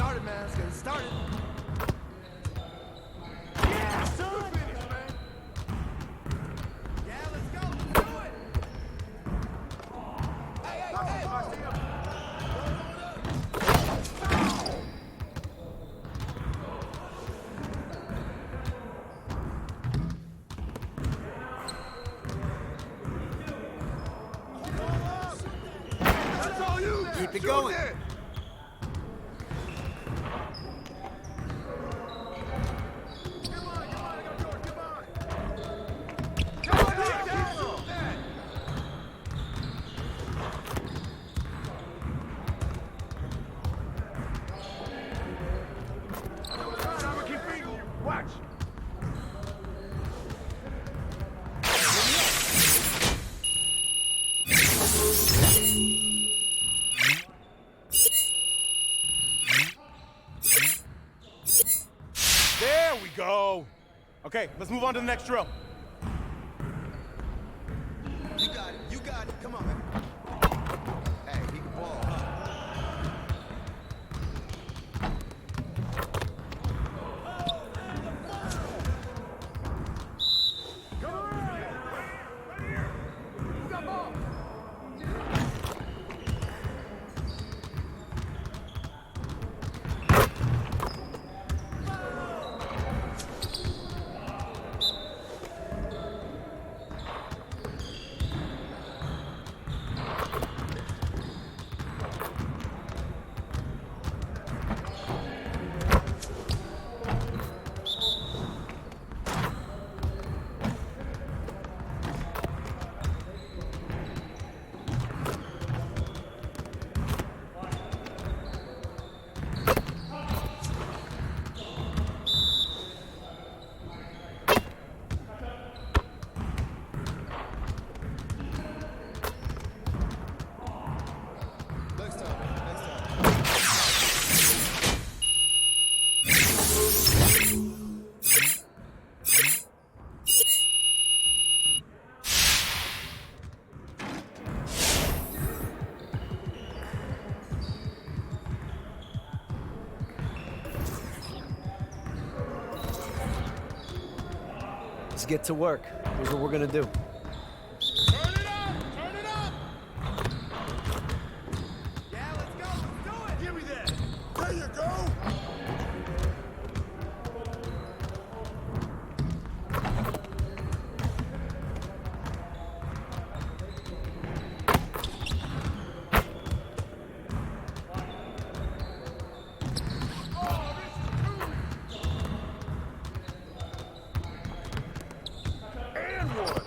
started, man. Let's get it started. Yeah, son! Finish, man. Yeah, let's go. Let's do it. Hey, Marcelo. That's all you. Keep it going. Watch. There we go. Okay, let's move on to the next drill. You got it. You got it. Come on, man. Hey, he can ball, huh? Come on. Right here. Who got ball? Next time, man. Next time. Let's get to work. Here's what we're gonna do. Turn it up! Turn it up! Yeah, let's go! Let's do it! Give me that! There you go! And one!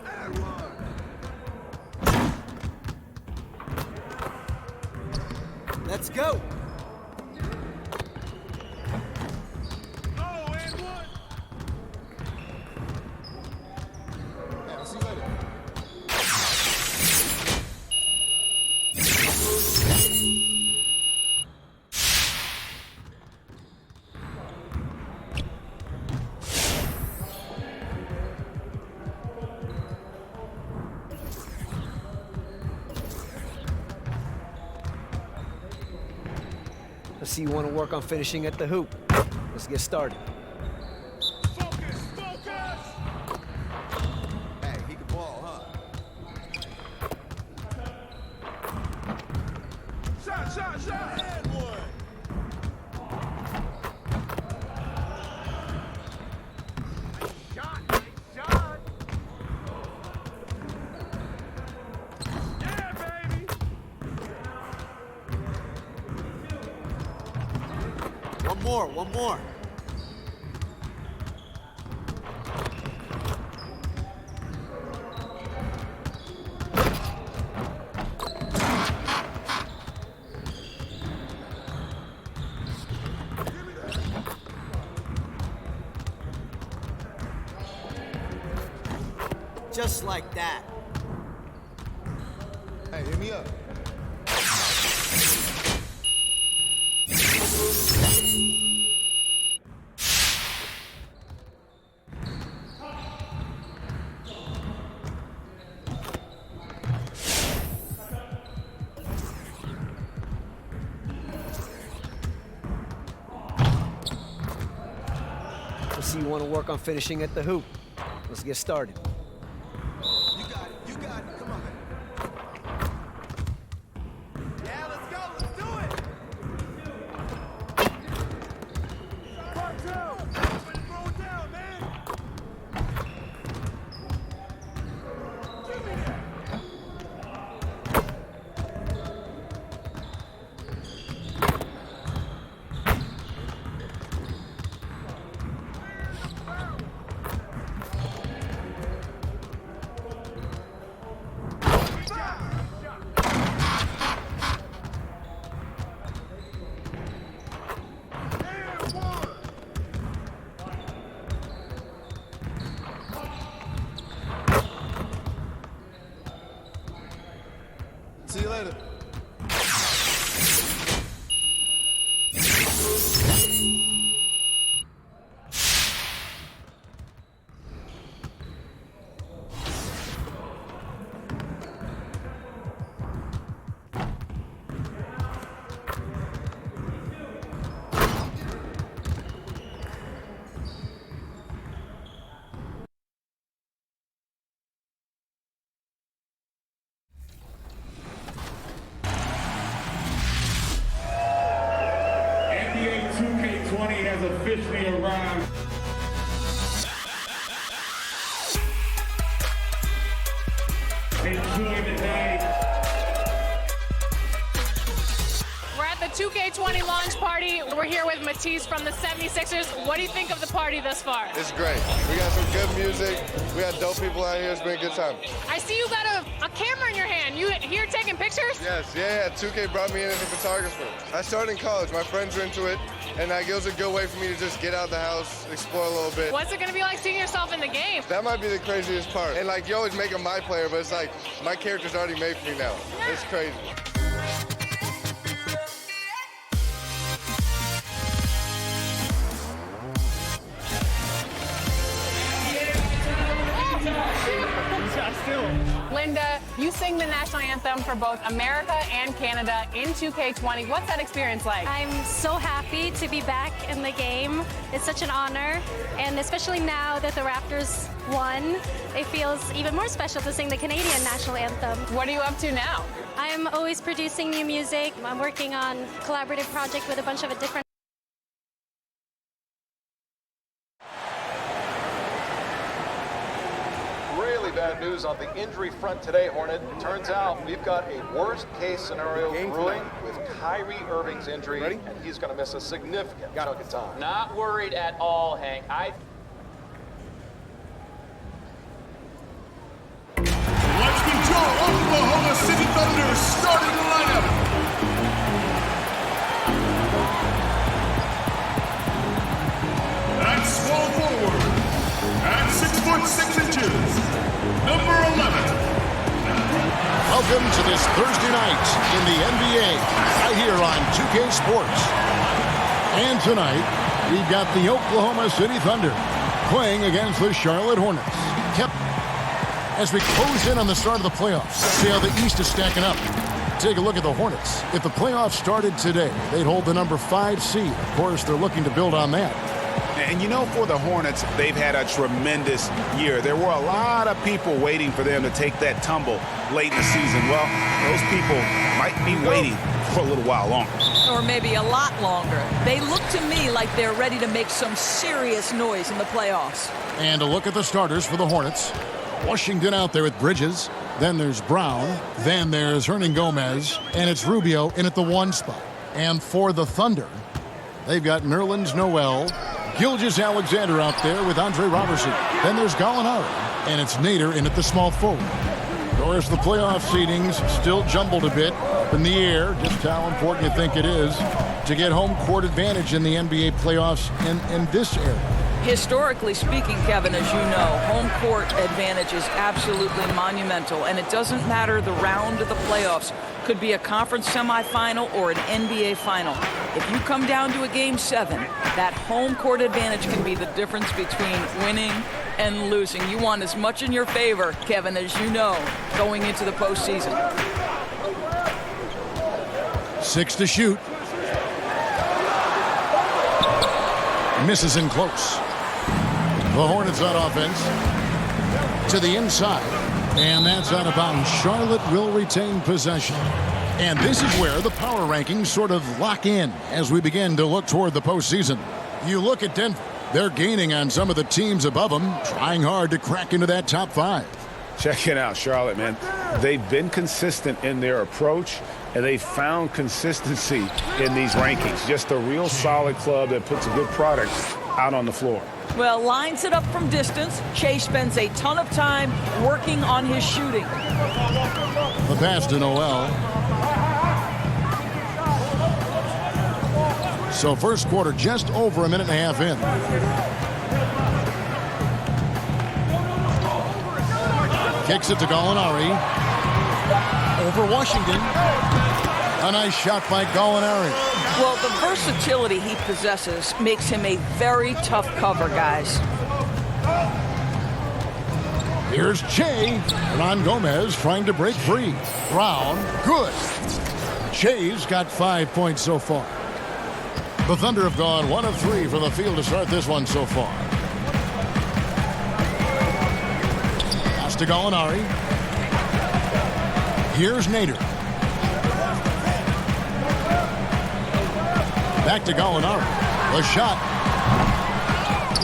And one! Let's go! Oh, and one! Hey, I'll see you later. I see you want to work on finishing at the hoop. Let's get started. Focus! Focus! Hey, he can ball, huh? Shot! Shot! Shot! And one! Nice shot! Nice shot! Yeah, baby! One more, one more. Give me that! Just like that. Hey, hit me up. see you want to work on finishing at the hoop. Let's get started. You got it. You got it. Come on, man. Yeah, let's go. Let's do it. Part two. Throw it down, man. Give me that. See you later. NBA 2K20 has officially arrived. Enjoy the day. We're at the 2K20 launch party. We're here with Matisse from the 76ers. What do you think of the party thus far? It's great. We got some good music. We got dope people out here. It's been a good time. I see you got a camera in your hand. You here taking pictures? Yes, yeah. 2K brought me in as a photographer. I started in college. My friends are into it, and it was a good way for me to just get out the house, explore a little bit. What's it going to be like seeing yourself in the game? That might be the craziest part. And like, you always make them my player, but it's like my character's already made for me now. It's crazy. Linda, you sing the national anthem for both America and Canada in 2K20. What's that experience like? I'm so happy to be back in the game. It's such an honor, and especially now that the Raptors won, it feels even more special to sing the Canadian national anthem. What are you up to now? I'm always producing new music. I'm working on a collaborative project with a bunch of different Really bad news on the injury front today, Hornet. Turns out we've got a worst-case scenario brewing with Kyrie Irving's injury, and he's going to miss a significant chunk of time. Not worried at all, Hank. Let's get your Oklahoma City Thunder starting lineup. At small forward, at 6'6", number 11. Welcome to this Thursday night in the NBA, right here on 2K Sports. And tonight, we've got the Oklahoma City Thunder playing against the Charlotte Hornets. As we close in on the start of the playoffs, see how the East is stacking up. Take a look at the Hornets. If the playoffs started today, they'd hold the number 5 seed. Of course, they're looking to build on that. And you know, for the Hornets, they've had a tremendous year. There were a lot of people waiting for them to take that tumble late in the season. Well, those people might be waiting for a little while longer. Or maybe a lot longer. They look to me like they're ready to make some serious noise in the playoffs. And a look at the starters for the Hornets. Washington out there with Bridges. Then there's Brown. Then there's Hernan Gomez. And it's Rubio in at the 1 spot. And for the Thunder, they've got Nerlens Noel, Gilgeous-Alexander out there with Andre Robertson. Then there's Gallinari. And it's Nader in at the small forward. Of course, the playoff seedings still jumbled a bit up in the air. Just how important you think it is to get home court advantage in the NBA playoffs in this era. Historically speaking, Kevin, as you know, home court advantage is absolutely monumental, and it doesn't matter the round of the playoffs. Could be a conference semifinal or an NBA final. If you come down to a Game 7, that home court advantage can be the difference between winning and losing. You want as much in your favor, Kevin, as you know, going into the postseason. 6 to shoot. Misses in close. The Hornets on offense. To the inside. And that's out of bounds. Charlotte will retain possession. And this is where the power rankings sort of lock in as we begin to look toward the postseason. You look at Denver. They're gaining on some of the teams above them, trying hard to crack into that top 5. Check it out, Charlotte, man. They've been consistent in their approach, and they found consistency in these rankings. Just a real solid club that puts a good product out on the floor. Well, lines it up from distance. Shea spends a ton of time working on his shooting. The pass to Noel. So first quarter just over a minute and a half in. Kicks it to Gallinari. Over Washington. A nice shot by Gallinari. Well, the versatility he possesses makes him a very tough cover, guys. Here's Che. Ron Gomez trying to break free. Brown, good. Che's got 5 points so far. The Thunder have gone 1 of 3 from the field to start this one so far. Pass to Gallinari. Here's Nader. Back to Gallinari. The shot.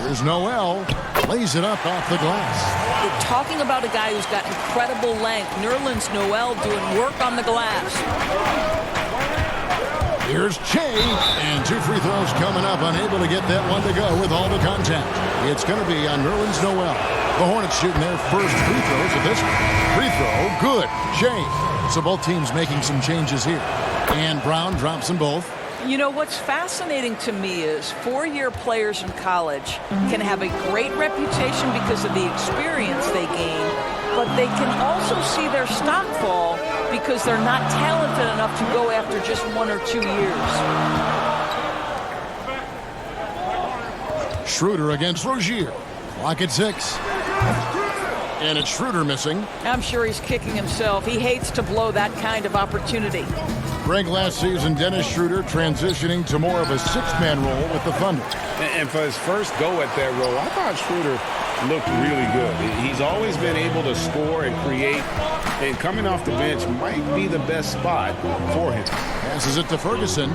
Here's Noel. Lays it up off the glass. We're talking about a guy who's got incredible length. Nerlens Noel doing work on the glass. Here's Che, and 2 free throws coming up, unable to get that one to go with all the contact. It's going to be on Nerlens Noel. The Hornets shooting their first free throws of this one. Free throw, good. Che. So both teams making some changes here. And Brown drops them both. You know, what's fascinating to me is 4-year players in college can have a great reputation because of the experience they gain, but they can also see their stock fall because they're not talented enough to go after just 1 or 2 years. Schroeder against Rozier. Clock at 6. And it's Schroeder missing. I'm sure he's kicking himself. He hates to blow that kind of opportunity. Greg, last season, Dennis Schroeder transitioning to more of a 6-man role with the Thunder. And for his first go at that role, I thought Schroeder looked really good. He's always been able to score and create, and coming off the bench might be the best spot for him. Passes it to Ferguson.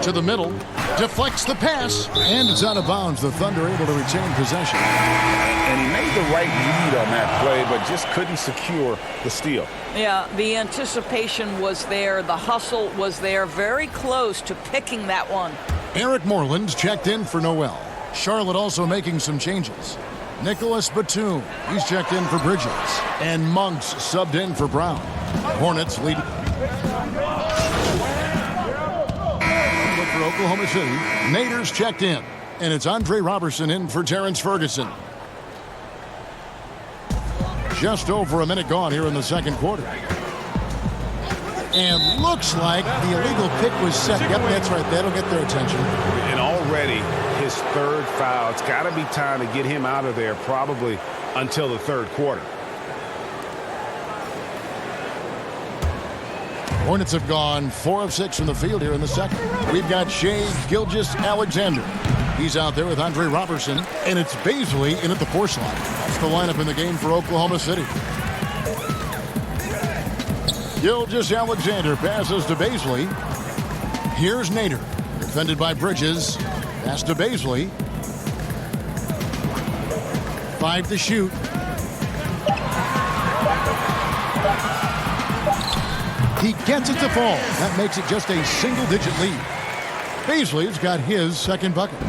To the middle, deflects the pass, and it's out of bounds. The Thunder able to retain possession. And he made the right read on that play, but just couldn't secure the steal. Yeah, the anticipation was there. The hustle was there. Very close to picking that one. Eric Moreland checked in for Noel. Charlotte also making some changes. Nicholas Batum, he's checked in for Bridges. And Monks subbed in for Brown. Hornets lead. For Oklahoma City, Nader's checked in. And it's Andre Robertson in for Terrence Ferguson. Just over a minute gone here in the second quarter. And looks like the illegal pick was set. Yep, that's right. That'll get their attention. And already his 3rd foul. It's got to be time to get him out of there probably until the 3rd quarter. Hornets have gone 4 of 6 from the field here in the second. We've got Shea Gilgeous-Alexander. He's out there with Andre Robertson, and it's Baisley in at the 4 slot. That's the lineup in the game for Oklahoma City. Gilgeous-Alexander passes to Baisley. Here's Nader, defended by Bridges. Pass to Baisley. 5 to shoot. He gets it to fall. That makes it just a single-digit lead. Baisley's got his 2nd bucket.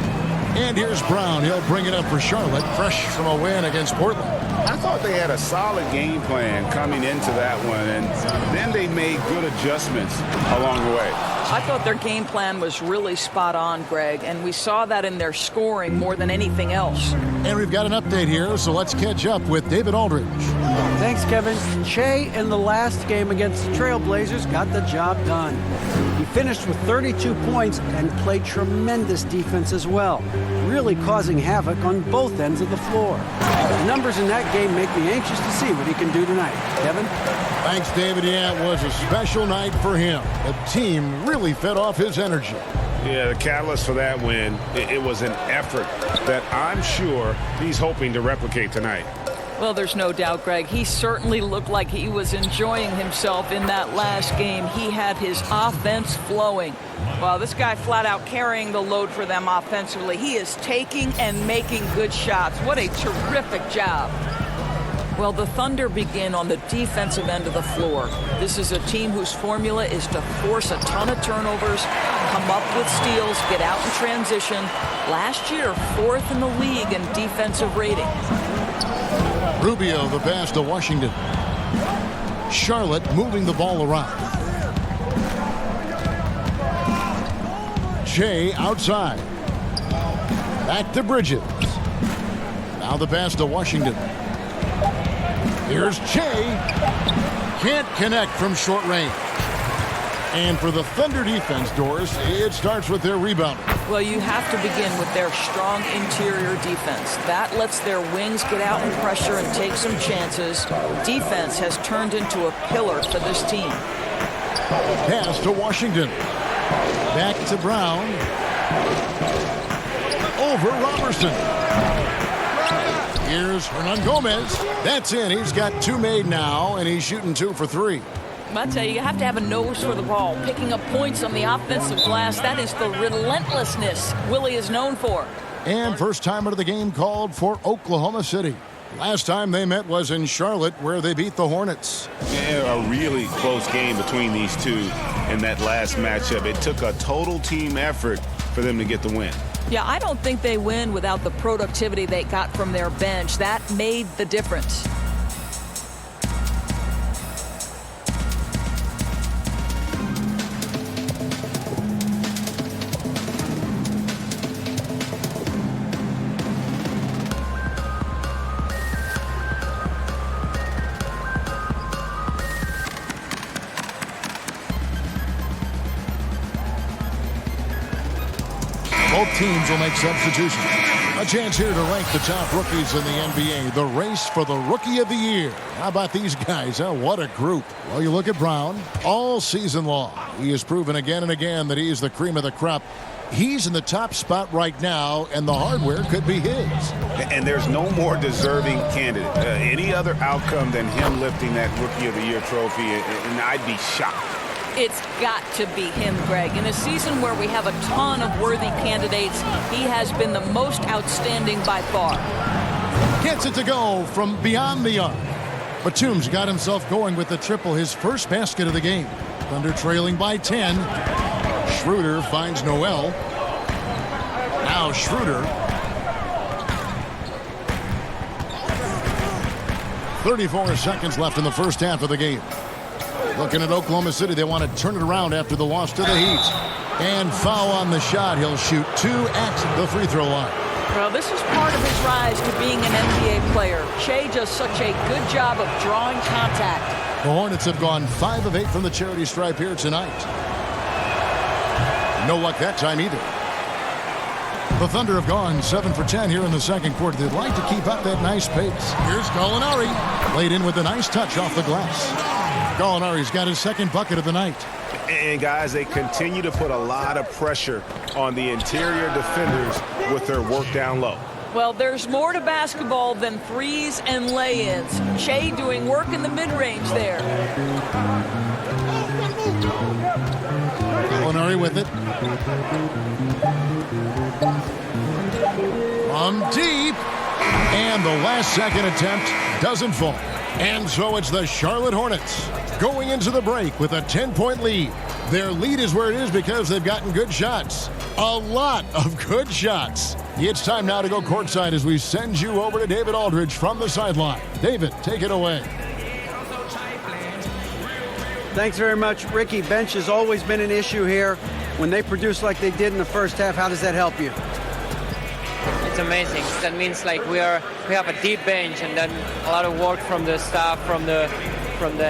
And here's Brown. He'll bring it up for Charlotte, fresh from a win against Portland. I thought they had a solid game plan coming into that one, and then they made good adjustments along the way. I thought their game plan was really spot on, Greg, and we saw that in their scoring more than anything else. And we've got an update here, so let's catch up with David Aldridge. Thanks, Kevin. Shea in the last game against the Trailblazers got the job done. He finished with 32 points and played tremendous defense as well, really causing havoc on both ends of the floor. The numbers in that game make me anxious to see what he can do tonight. Kevin? Thanks, David. Yeah, it was a special night for him. The team really fed off his energy. Yeah, the catalyst for that win, it was an effort that I'm sure he's hoping to replicate tonight. Well, there's no doubt, Greg. He certainly looked like he was enjoying himself in that last game. He had his offense flowing. Well, this guy flat out carrying the load for them offensively. He is taking and making good shots. What a terrific job. Well, the Thunder begin on the defensive end of the floor. This is a team whose formula is to force a ton of turnovers, come up with steals, get out in transition. Last year, 4th in the league in defensive rating. Rubio, the pass to Washington. Charlotte moving the ball around. Shea outside. Back to Bridges. Now the pass to Washington. Here's Shea. Can't connect from short range. And for the Thunder defense, Doris, it starts with their rebounding. Well, you have to begin with their strong interior defense. That lets their wings get out in pressure and take some chances. Defense has turned into a pillar for this team. Pass to Washington. Back to Brown. Over Robertson. Here's Hernan Gomez. That's in. He's got 2 made now, and he's shooting 2 for 3. I tell you have to have a nose for the ball. Picking up points on the offensive glass, that is the relentlessness Willie is known for. And first time out of the game called for Oklahoma City. Last time they met was in Charlotte, where they beat the Hornets. Yeah, a really close game between these two in that last matchup. It took a total team effort for them to get the win. Yeah, I don't think they win without the productivity they got from their bench. That made the difference. Both teams will make substitutions. A chance here to rank the top rookies in the NBA. The race for the Rookie of the Year. How about these guys, huh? What a group. Well, you look at Brown. All season long, he has proven again and again that he is the cream of the crop. He's in the top spot right now, and the hardware could be his. And there's no more deserving candidate. Any other outcome than him lifting that Rookie of the Year trophy, and I'd be shocked. It's got to be him, Greg. In a season where we have a ton of worthy candidates, he has been the most outstanding by far. Gets it to go from beyond the arc. Batum's got himself going with the triple, his first basket of the game. Thunder trailing by 10. Schroeder finds Noel. Now Schroeder. 34 seconds left in the first half of the game. Looking at Oklahoma City, they want to turn it around after the loss to the Heat. And foul on the shot. He'll shoot 2 at the free throw line. Well, this is part of his rise to being an NBA player. Shea does such a good job of drawing contact. The Hornets have gone 5 of 8 from the charity stripe here tonight. No luck that time either. The Thunder have gone 7 for 10 here in the second quarter. They'd like to keep up that nice pace. Here's Gallinari. Laid in with a nice touch off the glass. Gallinari's got his second bucket of the night. And guys, they continue to put a lot of pressure on the interior defenders with their work down low. Well, there's more to basketball than threes and lay-ins. Shea doing work in the mid-range there. Gallinari with it. From deep. And the last second attempt doesn't fall. And so it's the Charlotte Hornets going into the break with a 10-point lead. Their lead is where it is because they've gotten good shots. A lot of good shots. It's time now to go courtside as we send you over to David Aldridge from the sideline. David, take it away. Thanks very much, Ricky. Bench has always been an issue here. When they produce like they did in the first half, how does that help you? It's amazing. That means like we have a deep bench, and then a lot of work from the staff, from the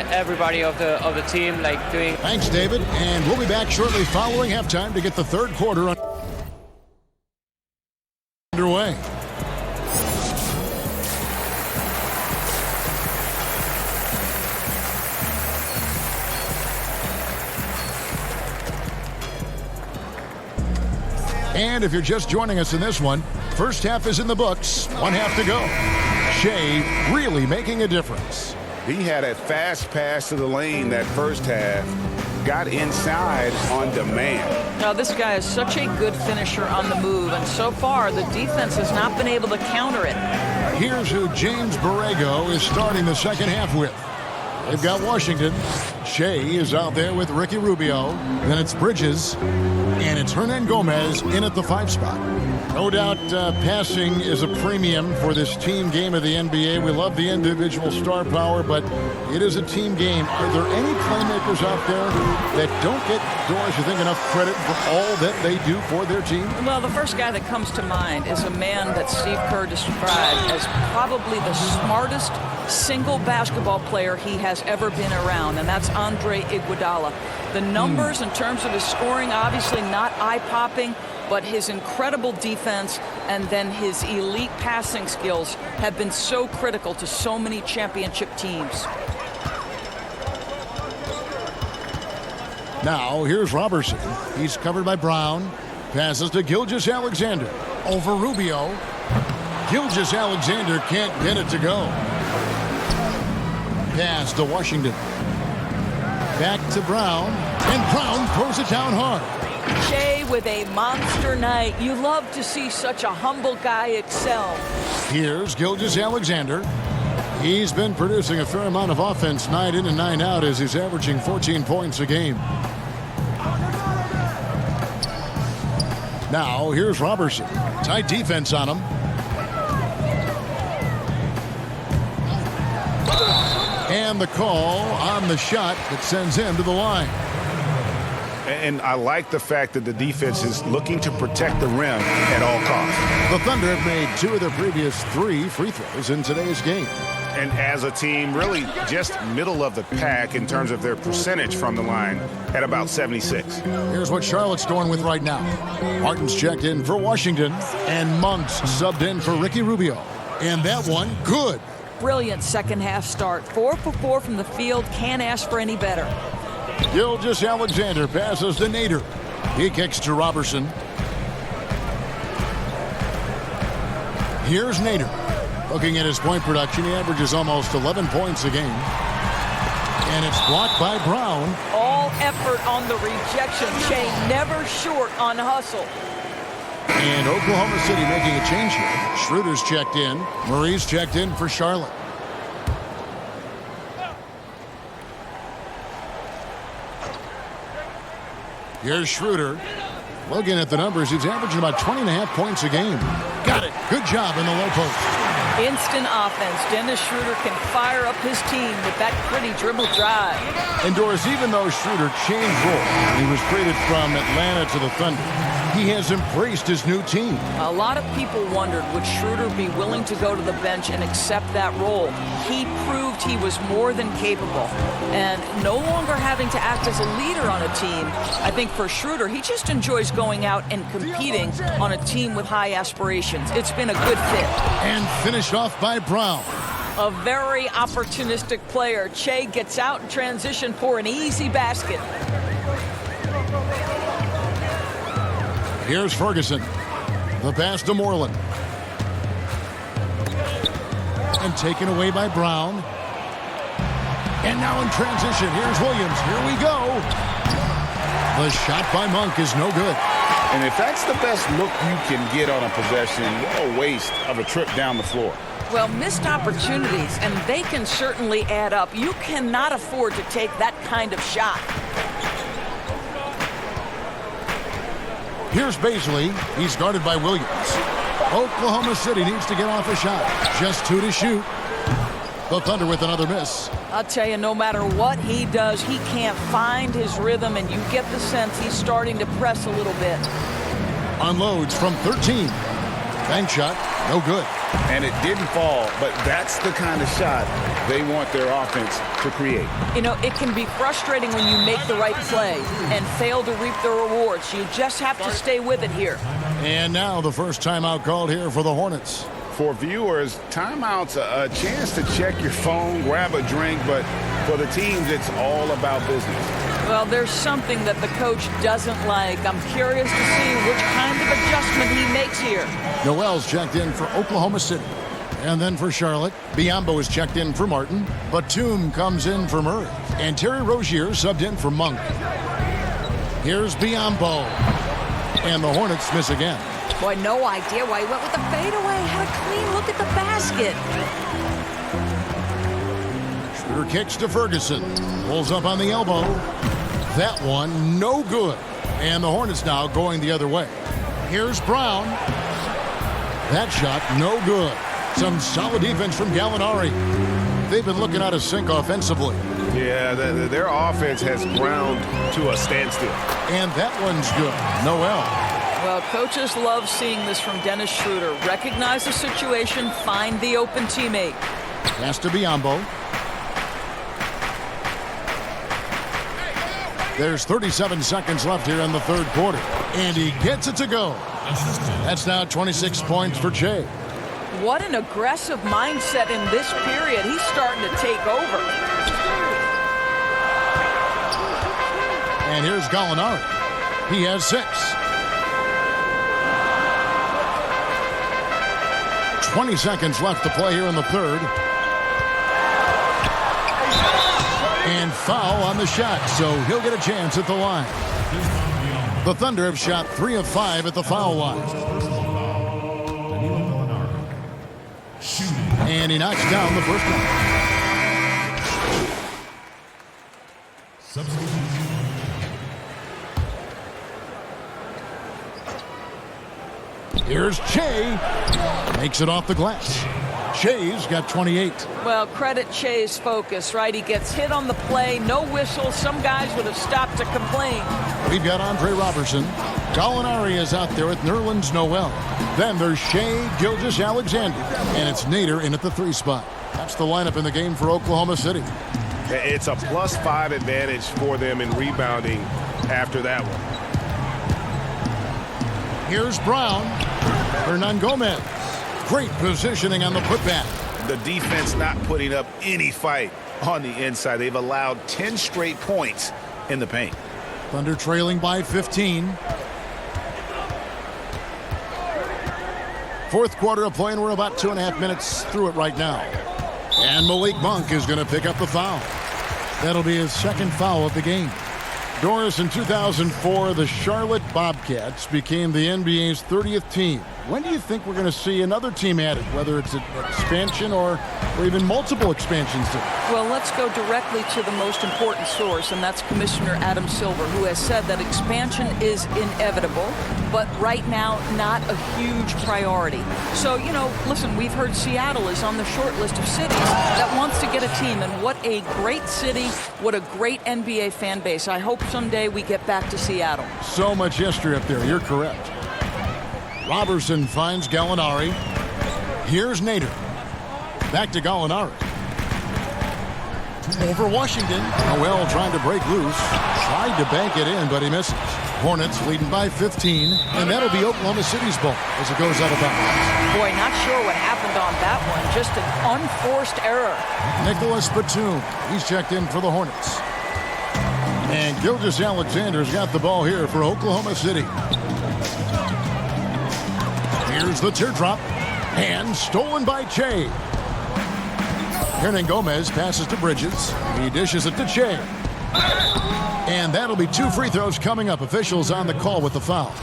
everybody of the team, like doing. Thanks, David, and we'll be back shortly following halftime to get the third quarter underway. And if you're just joining us in this one, first half is in the books, 1 half to go. Shea really making a difference. He had a fast pass to the lane that first half, got inside on demand. Now, this guy is such a good finisher on the move, and so far the defense has not been able to counter it. Here's who James Borrego is starting the second half with. They've got Washington. Shea is out there with Ricky Rubio. Then it's Bridges. And it's Hernan Gomez in at the 5 spot. No doubt passing is a premium for this team game of the NBA. We love the individual star power, but it is a team game. Are there any playmakers out there that don't get, Doris, you think, enough credit for all that they do for their team? Well, the first guy that comes to mind is a man that Steve Kerr described as probably the smartest single basketball player he has ever been around, and that's Andre Iguodala. The numbers in terms of his scoring, obviously not eye-popping, but his incredible defense and then his elite passing skills have been so critical to so many championship teams. Now, here's Robertson. He's covered by Brown. Passes to Gilgeous-Alexander. Over Rubio. Gilgeous-Alexander can't get it to go. Pass to Washington. Back to Brown. And Brown throws it down hard. Shea with a monster night. You love to see such a humble guy excel. Here's Gilgeous-Alexander. He's been producing a fair amount of offense night in and night out as he's averaging 14 points a game. Now, here's Robertson. Tight defense on him. And the call on the shot that sends him to the line. And I like the fact that the defense is looking to protect the rim at all costs. The Thunder have made 2 of their previous 3 free throws in today's game. And as a team, really just middle of the pack in terms of their percentage from the line at about 76. Here's what Charlotte's going with right now. Martin's checked in for Washington, and Monk's subbed in for Ricky Rubio. And that one, good. Brilliant second half start. 4 for 4 from the field. Can't ask for any better. Gilgeous-Alexander passes to Nader. He kicks to Robertson. Here's Nader. Looking at his point production, he averages almost 11 points a game. And it's blocked by Brown. All effort on the rejection. Shea never short on hustle. And Oklahoma City making a change here. Schroeder's checked in. Murray's checked in for Charlotte. Here's Schroeder. Looking at the numbers, he's averaging about 20.5 points a game. Got it. Good job in the low post. Instant offense. Dennis Schroeder can fire up his team with that pretty dribble drive. And Doris, even though Schroeder changed roles, he was traded from Atlanta to the Thunder, he has embraced his new team. A lot of people wondered, would Schroeder be willing to go to the bench and accept that role? He proved he was more than capable. And no longer having to act as a leader on a team, I think for Schroeder, he just enjoys going out and competing on a team with high aspirations. It's been a good fit. And finished off by Brown. A very opportunistic player. Shea gets out in transition for an easy basket. Here's Ferguson. The pass to Moreland. And taken away by Brown. And now in transition, here's Williams. Here we go. The shot by Monk is no good. And if that's the best look you can get on a possession, what a waste of a trip down the floor. Well, missed opportunities, and they can certainly add up. You cannot afford to take that kind of shot. Here's Baisley. He's guarded by Williams. Oklahoma City needs to get off a shot. Just 2 to shoot. The Thunder with another miss. I'll tell you, no matter what he does, he can't find his rhythm, and you get the sense he's starting to press a little bit. Unloads from 13. Bank shot, no good. And it didn't fall, but that's the kind of shot they want their offense to create. You know, it can be frustrating when you make the right play and fail to reap the rewards. You just have to stay with it here. And now the first timeout called here for the Hornets. For viewers, timeout's a chance to check your phone, grab a drink, but for the teams, it's all about business. Well, there's something that the coach doesn't like. I'm curious to see which kind of adjustment he makes here. Noel's checked in for Oklahoma City. And then for Charlotte, Biombo is checked in for Martin. Batum comes in for Murray. And Terry Rozier subbed in for Monk. Here's Biombo. And the Hornets miss again. Boy, no idea why he went with the fadeaway. Had a clean look at the basket. Schroeder kicks to Ferguson. Pulls up on the elbow. That one, no good. And the Hornets now going the other way. Here's Brown. That shot, no good. Some solid defense from Gallinari. They've been looking out of sync offensively. Yeah, their offense has ground to a standstill. And that one's good. Noel. Well, coaches love seeing this from Dennis Schroeder. Recognize the situation, find the open teammate. Pass to Biombo. There's 37 seconds left here in the third quarter. And he gets it to go. That's now 26 points for Che. What an aggressive mindset in this period. He's starting to take over. And here's Gallinari. He has 6. 20 seconds left to play here in the third. And foul on the shot, so he'll get a chance at the line. The Thunder have shot 3 of 5 at the foul line. And he knocks down the first one. Here's Che. Makes it off the glass. Che's got 28. Well, credit Che's focus, right? He gets hit on the play, no whistle. Some guys would have stopped to complain. We've got Andre Robertson. Gallinari is out there with Nerlens Noel. Then there's Shea Gilgeous-Alexander. And it's Nader in at the 3 spot. That's the lineup in the game for Oklahoma City. It's a +5 advantage for them in rebounding after that one. Here's Brown. Hernan Gomez. Great positioning on the putback. The defense not putting up any fight on the inside. They've allowed 10 straight points in the paint. Thunder trailing by 15. Fourth quarter of play, and we're about 2.5 minutes through it right now. And Malik Monk is going to pick up the foul. That'll be his second foul of the game. Doris, in 2004, the Charlotte Bobcats became the NBA's 30th team. When do you think we're going to see another team added, whether it's an expansion or even multiple expansions? Well, let's go directly to the most important source, and that's Commissioner Adam Silver, who has said that expansion is inevitable, but right now not a huge priority. So, you know, listen, we've heard Seattle is on the short list of cities that wants to get a team, and what a great city, what a great NBA fan base. I hope someday we get back to Seattle. So much history up there, you're correct. Robertson finds Gallinari. Here's Nader. Back to Gallinari. Over Washington. Noel trying to break loose. Tried to bank it in, but he misses. Hornets leading by 15, and that'll be Oklahoma City's ball as it goes out of bounds. Boy, not sure what happened on that one. Just an unforced error. Nicholas Batum. He's checked in for the Hornets. And Gilgeous-Alexander's got the ball here for Oklahoma City. Here's the teardrop. And stolen by Che. Hernan Gomez passes to Bridges. He dishes it to Che. And that'll be 2 free throws coming up. Officials on the call with the foul.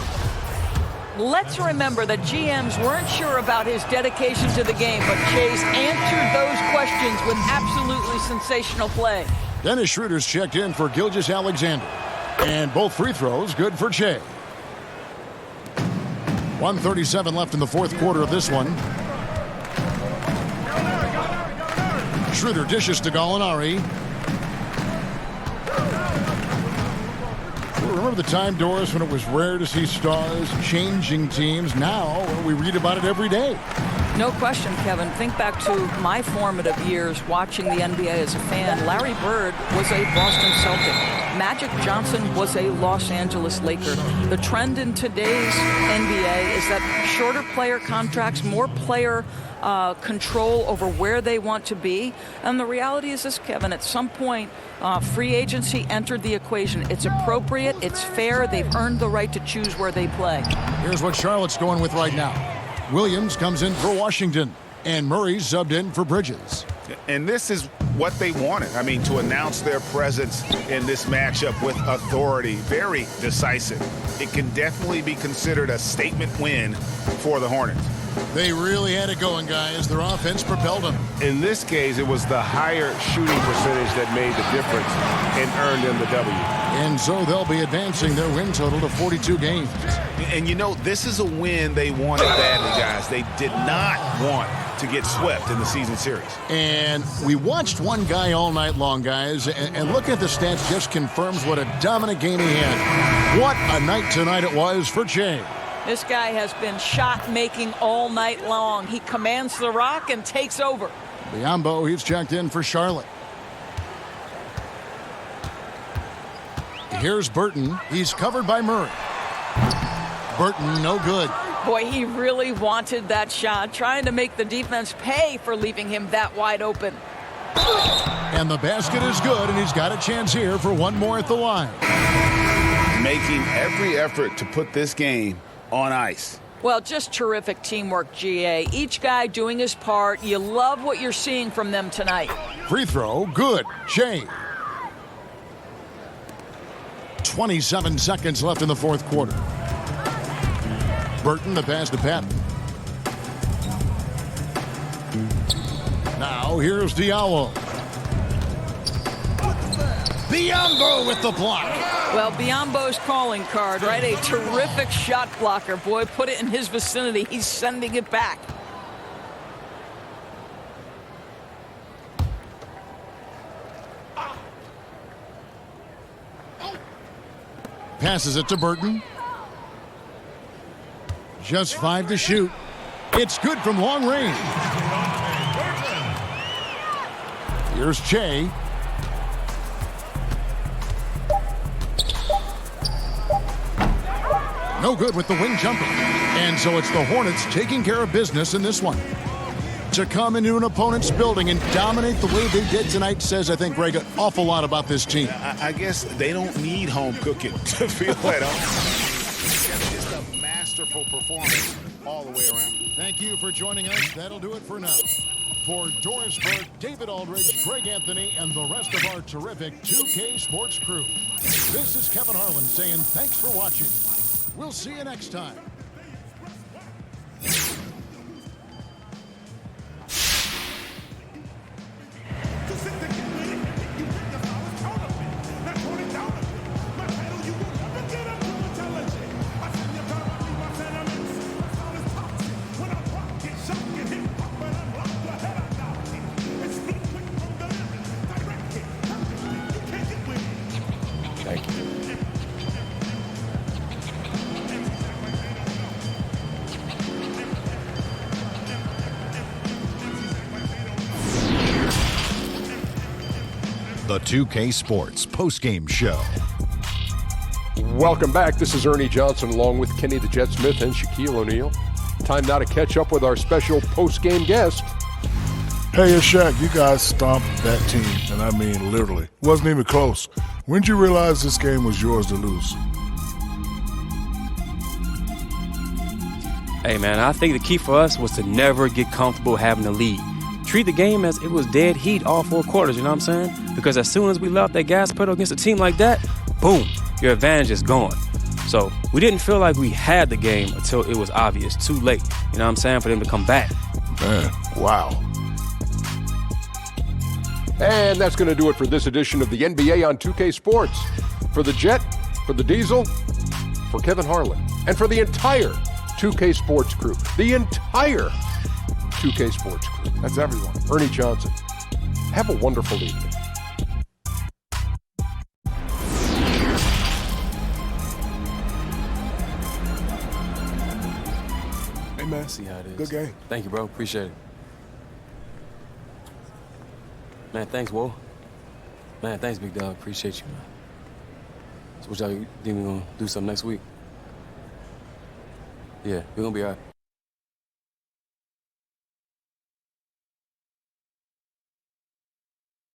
Let's remember that GMs weren't sure about his dedication to the game, but Che's answered those questions with absolutely sensational play. Dennis Schroeder's checked in for Gilgeous-Alexander. And both free throws good for Che. 1:37 left in the fourth quarter of this one. Schroeder dishes to Gallinari. Remember the time, Doris, when it was rare to see stars changing teams? Now we read about it every day. No question, Kevin. Think back to my formative years watching the NBA as a fan. Larry Bird was a Boston Celtic. Magic Johnson was a Los Angeles Laker. The trend in today's NBA is that shorter player contracts, more player control over where they want to be. And the reality is this, Kevin, at some point, free agency entered the equation. It's appropriate, it's fair, they've earned the right to choose where they play. Here's what Charlotte's going with right now. Williams comes in for Washington, and Murray's subbed in for Bridges. And this is what they wanted. I mean, to announce their presence in this matchup with authority, very decisive. It can definitely be considered a statement win for the Hornets. They really had it going, guys. Their offense propelled them. In this case, it was the higher shooting percentage that made the difference and earned them the W. And so they'll be advancing their win total to 42 games. And you know, this is a win they wanted badly, guys. They did not want to get swept in the season series. And we watched one guy all night long, guys, and looking at the stats just confirms what a dominant game he had. What a night tonight it was for Che. This guy has been shot-making all night long. He commands the rock and takes over. Biombo, he's checked in for Charlotte. Here's Burton. He's covered by Murray. Burton, no good. Boy, he really wanted that shot, trying to make the defense pay for leaving him that wide open. And the basket is good, and he's got a chance here for one more at the line. Making every effort to put this game on ice. Well, just terrific teamwork, GA. Each guy doing his part. You love what you're seeing from them tonight. Free throw, good. Che. 27 seconds left in the fourth quarter. Burton, the pass to Patton. Now here's Diallo. Biombo with the block. Well, Biombo's calling card, right? A terrific shot blocker. Boy, put it in his vicinity. He's sending it back. Passes it to Burton. Just 5 to shoot. It's good from long range. Here's Che. No good with the wing jumper. And so it's the Hornets taking care of business in this one. To come into an opponent's building and dominate the way they did tonight says, I think, Greg, an awful lot about this team. I guess they don't need home cooking to feel at home. Just a masterful performance all the way around. Thank you for joining us. That'll do it for now. For Doris Burke, David Aldridge, Greg Anthony, and the rest of our terrific 2K Sports crew, this is Kevin Harlan saying thanks for watching. We'll see you next time. Thank you. The 2K Sports postgame show. Welcome back. This is Ernie Johnson along with Kenny the Jet Smith and Shaquille O'Neal. Time now to catch up with our special postgame guest. Hey, it's Shaq. You guys stomped that team, and I mean literally. Wasn't even close. When did you realize this game was yours to lose? Hey, man, I think the key for us was to never get comfortable having the lead. Treat the game as it was dead heat all 4 quarters, you know what I'm saying? Because as soon as we left that gas pedal against a team like that, boom, your advantage is gone. So we didn't feel like we had the game until it was obvious, too late, you know what I'm saying, for them to come back. Man, wow. And that's going to do it for this edition of the NBA on 2K Sports. For the Jet, for the Diesel, for Kevin Harlan, and for the entire 2K Sports crew. The entire 2K Sports crew. That's everyone. Ernie Johnson. Have a wonderful evening. man. See how it is. Good game. Thank you, bro. Appreciate it. Man, thanks, Whoa. Man, thanks, big dog. Appreciate you, man. So what y'all think we gonna do something next week? Yeah, we're gonna be all right.